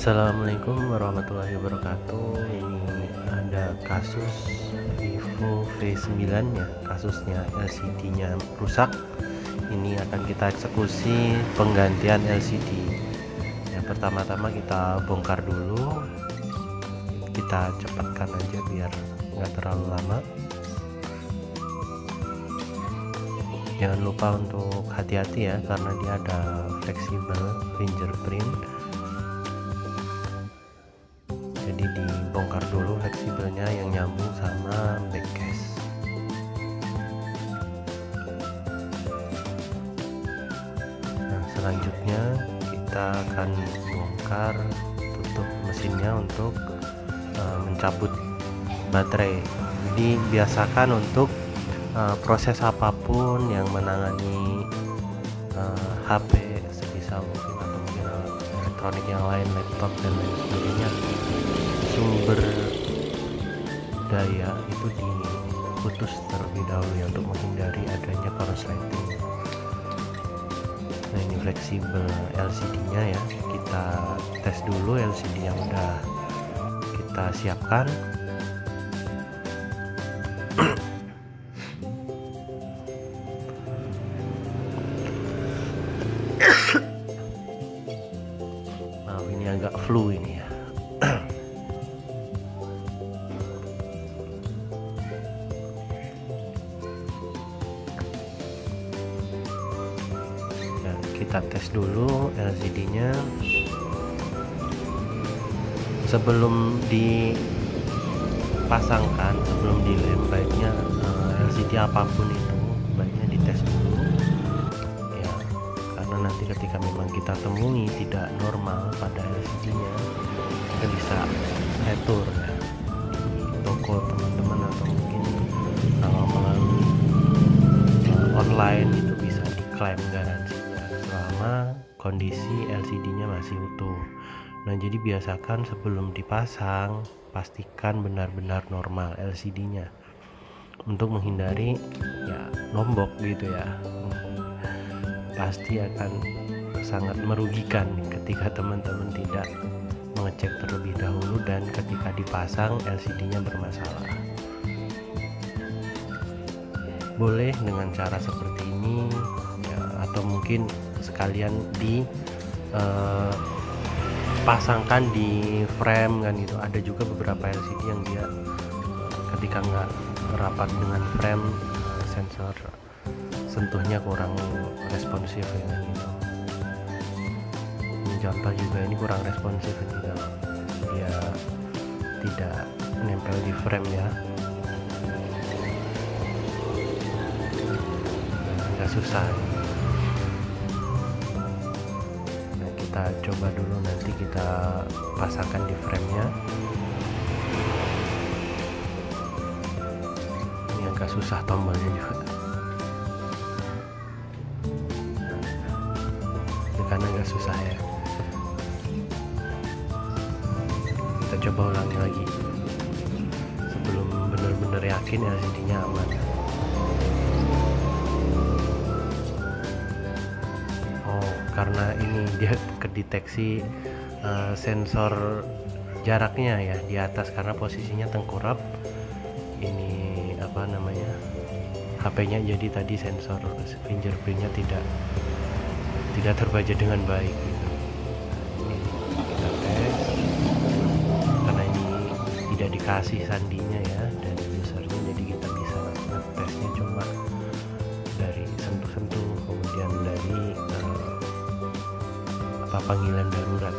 Assalamualaikum warahmatullahi wabarakatuh. Ini ada kasus Vivo V9 ya, kasusnya LCD-nya rusak. Ini akan kita eksekusi penggantian LCD. Ya, pertama-tama kita bongkar dulu. Kita cepatkan aja biar nggak terlalu lama. Jangan lupa untuk hati-hati ya, karena dia ada fleksibel fingerprint. Jadi dibongkar dulu fleksibelnya yang nyambung sama backcase. Nah, selanjutnya kita akan bongkar tutup mesinnya untuk mencabut baterai. Jadi biasakan untuk proses apapun yang menangani HP sebisa mungkin, atau mungkin elektronik yang lain, laptop dan lain sebagainya, sumber daya itu diputus terlebih dahulu ya, untuk menghindari adanya korsleting. Nah, ini fleksibel LCD-nya ya, kita tes dulu LCD yang udah kita siapkan. Nah, ini agak flu ini ya. Kita tes dulu LCD-nya. Sebelum dipasangkan, sebelum dilem, baiknya LCD apapun itu baiknya dites dulu ya, karena nanti ketika memang kita temui tidak normal pada LCD-nya, kita bisa retur ya di toko teman-teman, atau mungkin kalau melalui online itu bisa diklaim garansinya selama kondisi LCD-nya masih utuh. Nah, jadi biasakan sebelum dipasang, pastikan benar-benar normal LCD-nya untuk menghindari ya nombok gitu ya. Pasti akan sangat merugikan ketika teman-teman tidak mengecek terlebih dahulu dan ketika dipasang LCD-nya bermasalah. Boleh dengan cara seperti ini ya, atau mungkin sekalian pasangkan di frame kan gitu. Ada juga beberapa LCD yang dia ketika nggak rapat dengan frame, sensor sentuhnya kurang responsif ya gitu. Ini contoh juga, ini kurang responsif juga, dia tidak menempel di frame ya, agak susah. Kita coba dulu, nanti kita pasangkan di frame-nya. Ini agak susah tombolnya juga, karena agak susah ya. Kita coba ulangi lagi sebelum benar-benar yakin LCD-nya aman. Karena ini dia kedeteksi sensor jaraknya ya di atas, karena posisinya tengkurap. Ini apa namanya, HP-nya, jadi tadi sensor fingerprintnya tidak terbaca dengan baik gitu. Ini kita tes, karena ini tidak dikasih sandinya ya dari usernya, jadi kita bisa ngetesnya cuma dari sentuh-sentuh, kemudian dari panggilan darurat.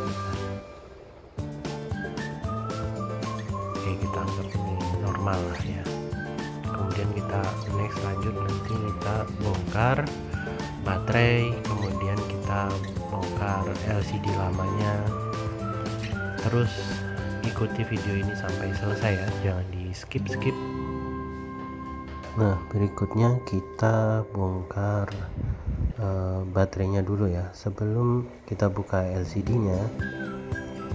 Oke, kita anggap ini normal lah ya. Kemudian kita next lanjut, nanti kita bongkar baterai, kemudian kita bongkar LCD lamanya. Terus ikuti video ini sampai selesai ya, jangan di skip. Nah, berikutnya kita bongkar baterainya dulu ya. Sebelum kita buka LCD-nya,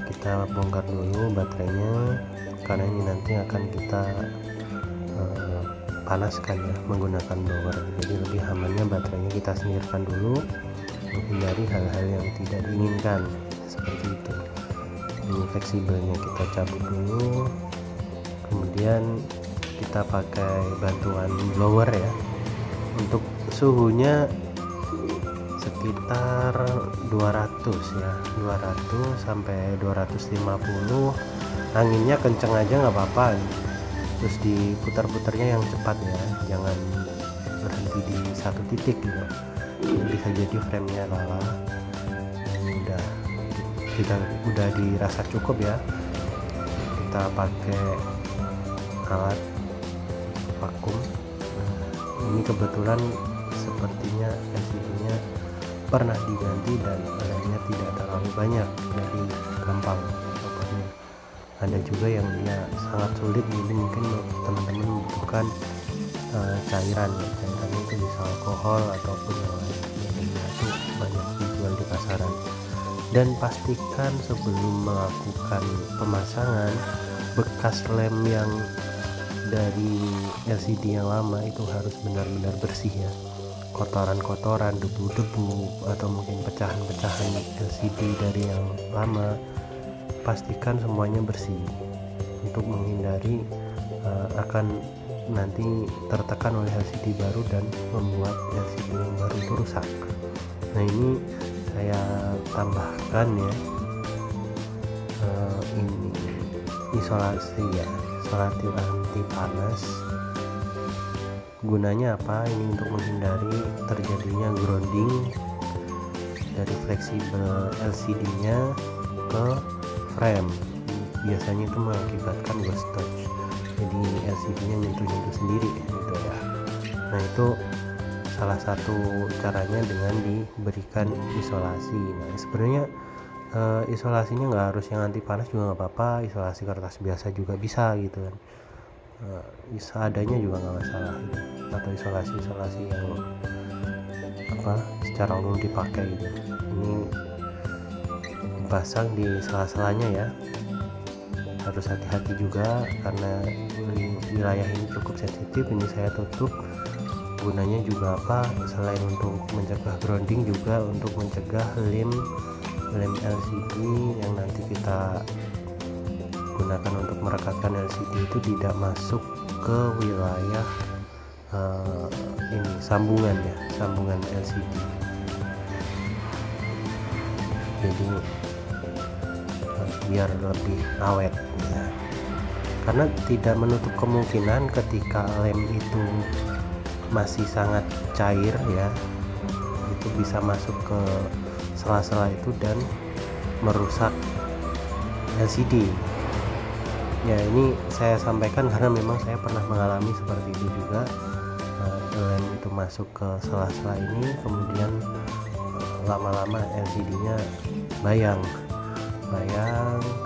kita bongkar dulu baterainya, karena ini nanti akan kita panaskan ya menggunakan blower. Jadi lebih amannya baterainya kita singkirkan dulu, menghindari hal-hal yang tidak diinginkan seperti itu. Ini fleksibelnya kita cabut dulu, kemudian kita pakai bantuan blower ya. Untuk suhunya sekitar 200 ya, 200 sampai 250. Anginnya kenceng aja nggak apa-apa, terus diputar-putarnya yang cepat ya, jangan berhenti di satu titik gitu. Bisa jadi framenya kalah. Udah dirasa cukup ya, kita pakai alat vakum. Ini kebetulan sepertinya LCD-nya pernah diganti dan lemnya tidak terlalu banyak, jadi gampang copotnya. Ada juga yang dia sangat sulit, jadi mungkin teman-teman membutuhkan cairan itu bisa alkohol ataupun yang lain, itu banyak dijual di pasaran. Dan pastikan sebelum melakukan pemasangan, bekas lem yang dari LCD yang lama itu harus benar-benar bersih ya. Kotoran-kotoran, debu-debu, atau mungkin pecahan-pecahan LCD dari yang lama, pastikan semuanya bersih untuk menghindari akan nanti tertekan oleh LCD baru dan membuat LCD yang baru itu rusak. Nah, ini saya tambahkan ya, ini isolasi ya, isolatif anti panas. Gunanya apa? Ini untuk menghindari terjadinya grounding dari fleksibel LCD-nya ke frame. Biasanya itu mengakibatkan ghost touch, jadi LCD-nya nyentuh-nyentuh sendiri gitu ya. Nah, itu salah satu caranya dengan diberikan isolasi. Nah, sebenarnya isolasinya nggak harus yang anti panas juga nggak apa-apa, isolasi kertas biasa juga bisa gitu kan, seadanya juga nggak masalah gitu. Atau isolasi yang secara umum dipakai gitu. Ini dipasang di sela-selanya ya, harus hati-hati juga karena wilayah ini cukup sensitif. Ini saya tutup. Gunanya juga apa? Selain untuk mencegah grounding, juga untuk mencegah lem LCD yang nanti kita gunakan untuk merekatkan LCD itu tidak masuk ke wilayah ini sambungan LCD. Jadi biar lebih awet ya. Karena tidak menutup kemungkinan ketika lem itu masih sangat cair ya, itu bisa masuk ke sela-sela itu dan merusak LCD ya. Ini saya sampaikan karena memang saya pernah mengalami seperti itu juga. Lem itu masuk ke sela-sela ini, kemudian lama-lama LCD-nya bayang,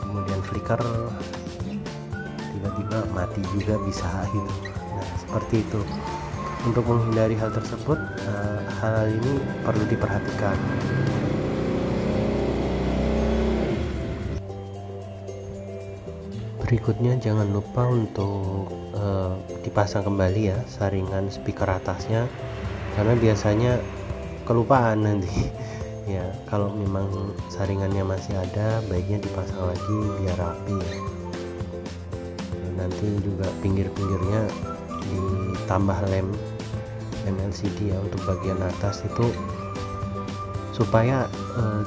kemudian flicker, tiba-tiba mati juga bisa gitu. Nah, seperti itu. Untuk menghindari hal tersebut, hal ini perlu diperhatikan. Berikutnya jangan lupa untuk dipasang kembali ya saringan speaker atasnya, karena biasanya kelupaan nanti ya. Kalau memang saringannya masih ada, baiknya dipasang lagi biar rapi ya. Nanti juga pinggir-pinggirnya ditambah lem LCD ya untuk bagian atas itu, supaya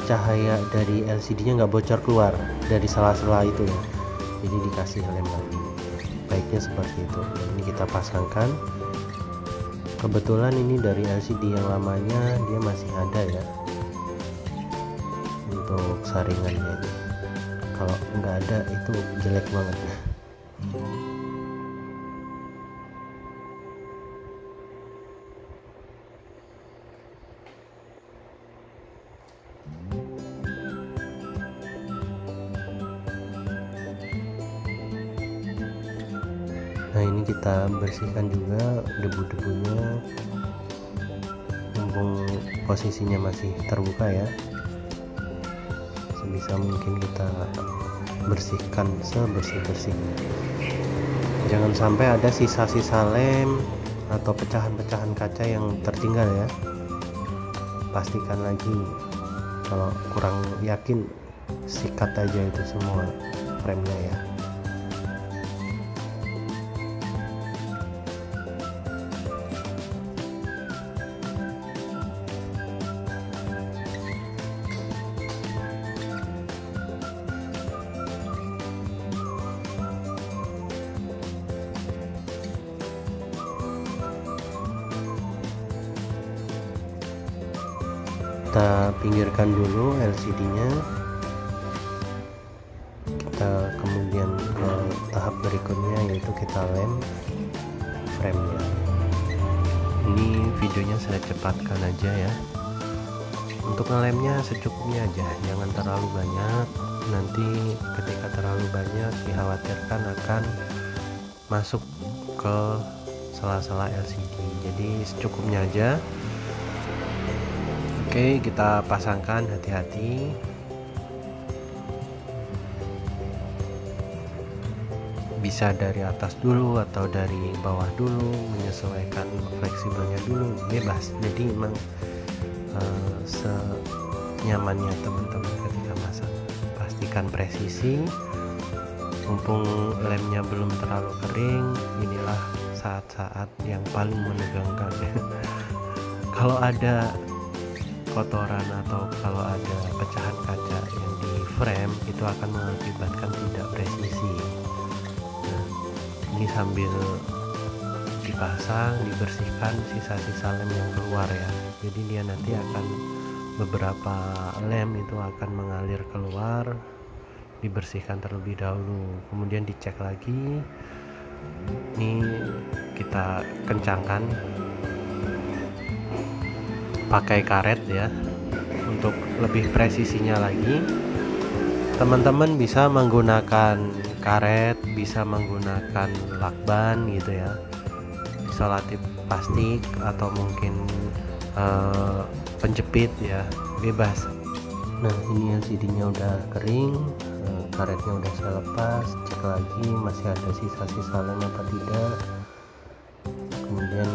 cahaya dari LCD-nya nggak bocor keluar dari sela-sela itu ya. Jadi dikasih lem lagi, baiknya seperti itu. Nah, ini kita pasangkan. Kebetulan ini dari LCD yang lamanya dia masih ada ya untuk saringannya ini. Kalau nggak ada itu jelek banget. Nah, ini kita bersihkan juga debu-debunya, mumpung posisinya masih terbuka ya. Sebisa mungkin kita bersihkan sebersih-bersihnya. Jangan sampai ada sisa-sisa lem atau pecahan-pecahan kaca yang tertinggal ya. Pastikan lagi, kalau kurang yakin sikat aja itu semua frame-nya ya. Kita pinggirkan dulu LCD-nya, kita kemudian ke tahap berikutnya yaitu kita lem frame-nya. Ini videonya saya cepatkan aja ya. Untuk ngelemnya secukupnya aja, jangan terlalu banyak, nanti ketika terlalu banyak dikhawatirkan akan masuk ke sela-sela LCD, jadi secukupnya aja. Oke, kita pasangkan, hati-hati. Bisa dari atas dulu atau dari bawah dulu, menyesuaikan fleksibelnya dulu, bebas. Jadi memang senyamannya teman-teman ketika masang. Pastikan presisi. Mumpung lemnya belum terlalu kering, inilah saat-saat yang paling menegangkan. Kalau ada kotoran atau kalau ada pecahan kaca yang di frame, itu akan mengakibatkan tidak presisi. Nah, ini sambil dipasang, dibersihkan sisa-sisa lem yang keluar ya. Jadi dia nanti akan beberapa lem itu akan mengalir keluar, dibersihkan terlebih dahulu, kemudian dicek lagi. Ini kita kencangkan pakai karet ya, untuk lebih presisinya lagi. Teman-teman bisa menggunakan karet, bisa menggunakan lakban gitu ya, isolatif plastik atau mungkin penjepit ya, bebas. Nah, ini LCD-nya udah kering, karetnya udah saya lepas, cek lagi masih ada sisa-sisa lem apa tidak. Kemudian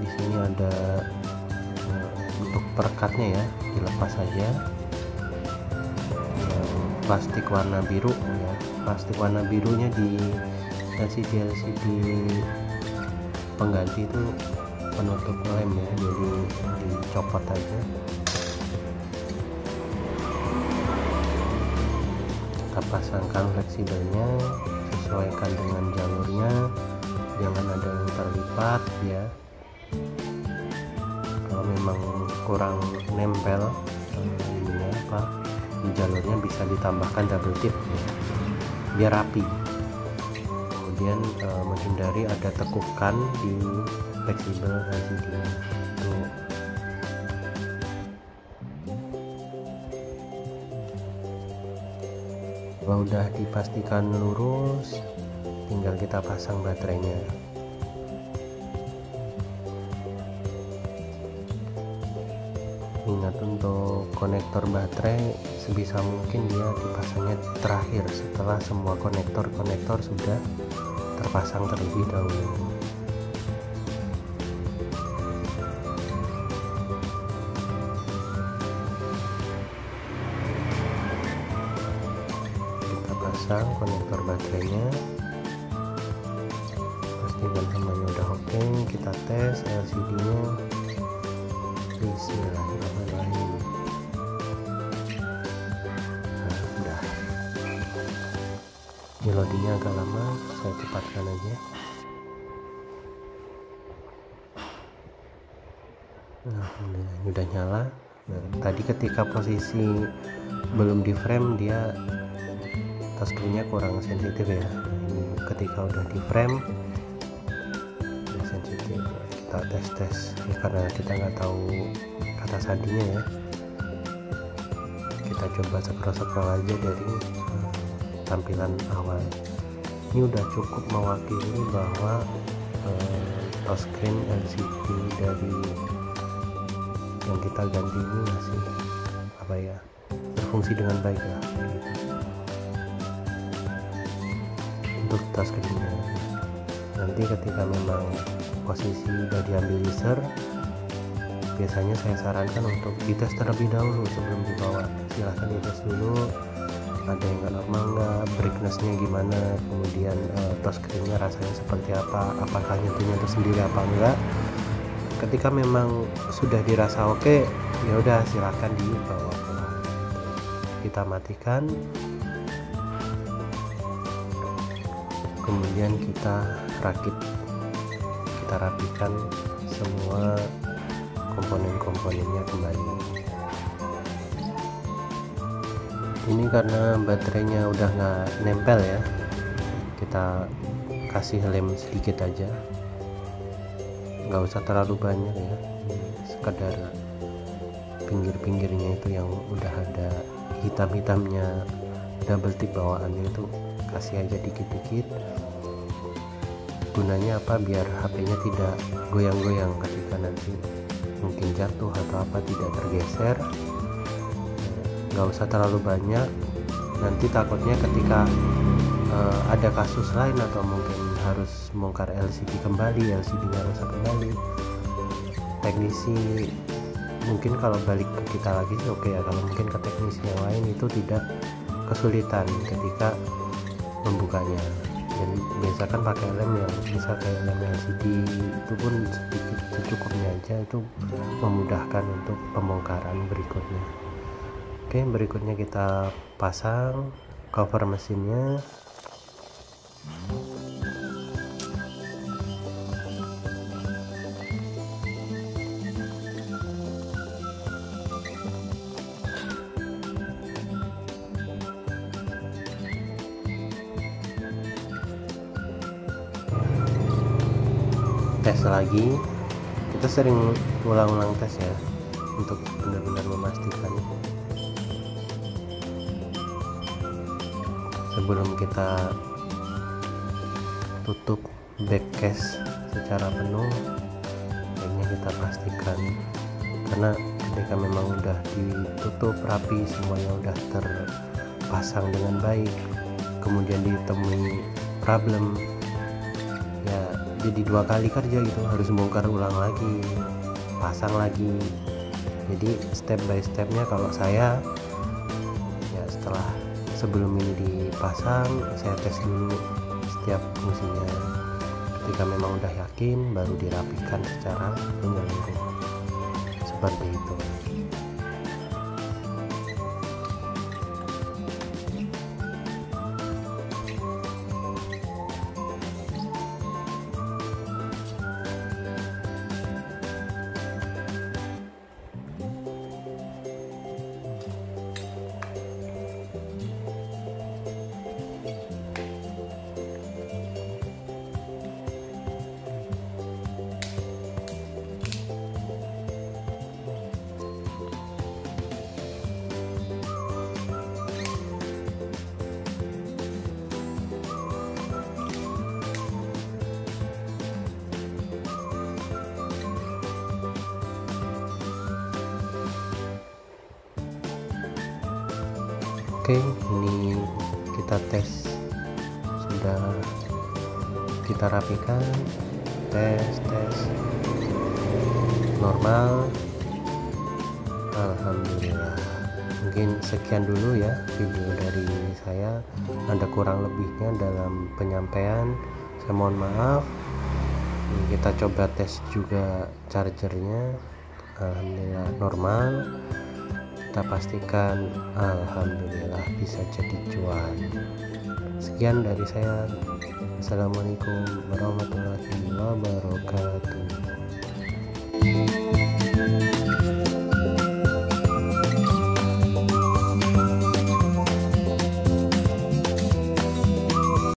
di sini ada untuk perekatnya ya, dilepas saja. Yang plastik warna biru ya, plastik warna birunya di LCD pengganti itu penutup lem ya, jadi dicopot aja. Kita pasangkan fleksibelnya, sesuaikan dengan jalurnya, jangan ada yang terlipat ya. Kalau memang kurang nempel ini apa di jalurnya, bisa ditambahkan double tip ya, biar rapi. Kemudian menghindari ada tekukan di fleksibel LCD-nya. Kalau udah dipastikan lurus, tinggal kita pasang baterainya. Ingat, untuk konektor baterai sebisa mungkin dia dipasangnya terakhir setelah semua konektor sudah terpasang terlebih dahulu. Kita pasang konektor baterainya, pastikan semuanya udah oke. Kita tes LCD-nya. Bismillahirrahmanirrahim. Nah, udah. Ini loadingnya agak lama, saya cepatkan aja. Nah, ini udah nyala. Nah, tadi ketika posisi belum di frame dia touchscreen-nya kurang sensitif ya. Ini ketika udah di frame dia sensitif. Kita tes ya, karena kita nggak tahu kata sandinya ya. Kita coba scroll aja dari tampilan awal. Ini udah cukup mewakili bahwa touchscreen LCD dari yang kita ganti ini masih apa ya, berfungsi dengan baik lah gitu. Untuk touchscreen-nya nanti ketika memang posisi udah diambil user, biasanya saya sarankan untuk dites terlebih dahulu sebelum dibawa. Silahkan dites dulu ada yang nggak normal nggak, brightness-nya gimana, kemudian touchscreen-nya rasanya seperti apa, apakah nyentuh sendiri apa enggak. Ketika memang sudah dirasa oke, ya udah silakan dibawa pulang. Kita matikan, kemudian kita rakit, kita rapikan semua komponen-komponennya kembali. Ini karena baterainya udah nggak nempel ya, kita kasih lem sedikit aja, nggak usah terlalu banyak ya, sekedar pinggir-pinggirnya itu yang udah ada hitam-hitamnya double tip bawaannya itu kasih aja dikit-dikit. Gunanya apa? Biar HP-nya tidak goyang-goyang ketika nanti mungkin jatuh atau apa, tidak tergeser. Nggak usah terlalu banyak, nanti takutnya ketika ada kasus lain atau mungkin harus bongkar LCD kembali, LCD-nya rusak kembali, teknisi mungkin kalau balik ke kita lagi sih oke ya, kalau mungkin ke teknisi yang lain itu tidak kesulitan ketika membukanya. Dan biasakan pakai lem yang bisa kayak lem LCD, itu pun sedikit secukupnya aja, itu memudahkan untuk pembongkaran berikutnya. Oke, berikutnya kita pasang cover mesinnya. Tes lagi, kita sering ulang-ulang tes ya untuk benar-benar memastikan sebelum kita tutup back case secara penuh. Baiknya kita pastikan, karena ketika memang udah ditutup rapi, semuanya udah terpasang dengan baik, kemudian ditemui problem ya, jadi 2 kali kerja gitu, harus bongkar ulang lagi, pasang lagi. Jadi step by stepnya kalau saya ya, setelah sebelum ini dipasang saya tes dulu setiap fungsinya. Ketika memang udah yakin baru dirapikan secara menyeluruh, seperti itu. Oke, ini kita tes, sudah kita rapikan, tes normal, alhamdulillah. Mungkin sekian dulu ya video dari saya, ada kurang lebihnya dalam penyampaian, saya mohon maaf. Ini kita coba tes juga chargernya, alhamdulillah normal. Kita pastikan alhamdulillah bisa jadi cuan. Sekian dari saya. Assalamualaikum warahmatullahi wabarakatuh.